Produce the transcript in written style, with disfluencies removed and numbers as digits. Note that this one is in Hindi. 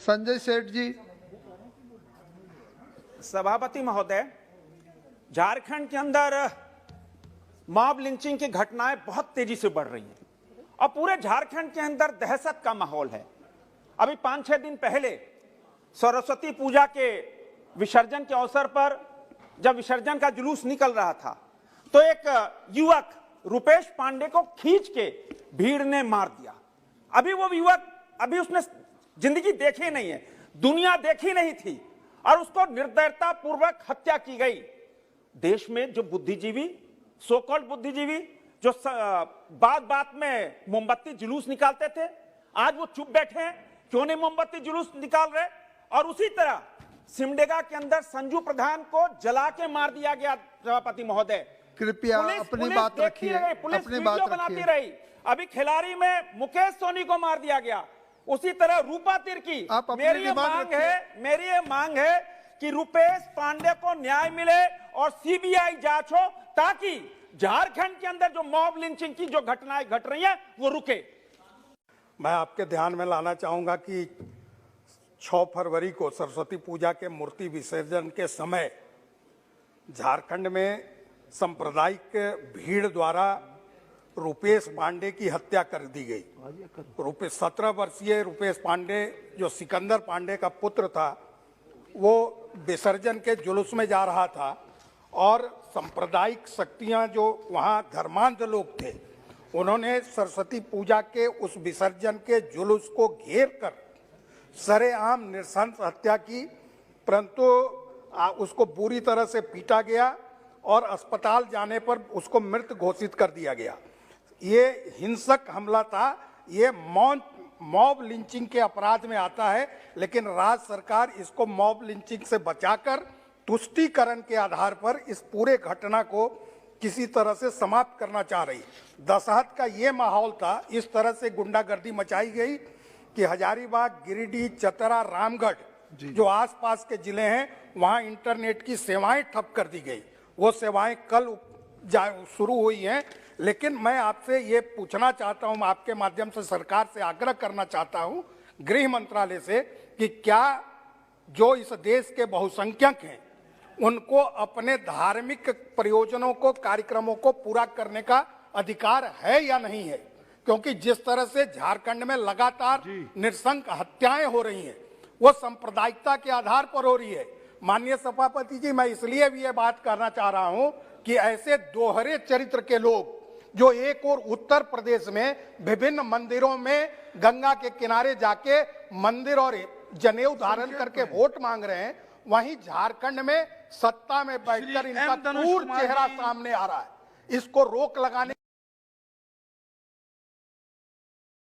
संजय सेठ जी। सभापति महोदय, झारखंड के अंदर मॉब लिंचिंग की घटनाएं बहुत तेजी से बढ़ रही हैं और पूरे झारखंड के अंदर दहशत का माहौल है। अभी 5-6 दिन पहले सरस्वती पूजा के विसर्जन के अवसर पर जब विसर्जन का जुलूस निकल रहा था तो एक युवक रुपेश पांडे को खींच के भीड़ ने मार दिया। अभी वो युवक अभी उसने जिंदगी देखी नहीं है, दुनिया देखी नहीं थी और उसको निर्दयता पूर्वक हत्या की गई। देश में जो बुद्धिजीवी, सो कॉल्ड बुद्धिजीवी जो बात बात में मोमबत्ती जुलूस निकालते थे, आज वो चुप बैठे हैं, क्यों नहीं मोमबत्ती जुलूस निकाल रहे। और उसी तरह सिमडेगा के अंदर संजू प्रधान को जला के मार दिया गया। सभापति महोदय, कृपया अपनी बात रखिए, पुलिस अपनी वीडियो बात बनाती रखिए। रही। अभी खिलाड़ी में मुकेश सोनी को मार दिया गया। उसी तरह रूपा तिर्की। मेरी ये मांग है कि रुपेश पांडे को न्याय मिले और सीबीआई जांच हो ताकि झारखंड के अंदर जो मॉब लिंचिंग की जो घटनाएं घट रही हैं वो रुके। मैं आपके ध्यान में लाना चाहूंगा कि 6 फरवरी को सरस्वती पूजा के मूर्ति विसर्जन के समय झारखंड में सांप्रदायिक भीड़ द्वारा रुपेश पांडे की हत्या कर दी गई। 17 वर्षीय रुपेश पांडे जो सिकंदर पांडे का पुत्र था, वो विसर्जन के जुलूस में जा रहा था और सांप्रदायिक शक्तियां जो वहां धर्मांध लोग थे, उन्होंने सरस्वती पूजा के उस विसर्जन के जुलूस को घेर कर सरेआम नृशंस हत्या की, परंतु उसको बुरी तरह से पीटा गया और अस्पताल जाने पर उसको मृत घोषित कर दिया गया। ये हिंसक हमला था, ये मॉब लिंचिंग के अपराध में आता है, लेकिन राज्य सरकार इसको मॉब लिंचिंग से बचाकर तुष्टीकरण के आधार पर इस पूरे घटना को किसी तरह से समाप्त करना चाह रही। दशहत का ये माहौल था, इस तरह से गुंडागर्दी मचाई गई कि हजारीबाग, गिरिडीह, चतरा, रामगढ़ जो आसपास के जिले हैं, वहां इंटरनेट की सेवाएं ठप कर दी गई। वो सेवाएं कल शुरू हुई हैं, लेकिन मैं आपसे ये पूछना चाहता हूं, आपके माध्यम से सरकार से आग्रह करना चाहता हूं, गृह मंत्रालय से, कि क्या जो इस देश के बहुसंख्यक हैं उनको अपने धार्मिक प्रयोजनों को, कार्यक्रमों को पूरा करने का अधिकार है या नहीं है। क्योंकि जिस तरह से झारखंड में लगातार नृशंस हत्याएं हो रही हैं, वो सांप्रदायिकता के आधार पर हो रही है। माननीय सभापति जी, मैं इसलिए भी ये बात करना चाह रहा हूं कि ऐसे दोहरे चरित्र के लोग जो एक और उत्तर प्रदेश में विभिन्न मंदिरों में गंगा के किनारे जाके मंदिर और जनेऊ धारण करके वोट मांग रहे हैं, वहीं झारखंड में सत्ता में बैठकर इनका क्रूर चेहरा सामने आ रहा है। इसको रोक लगाने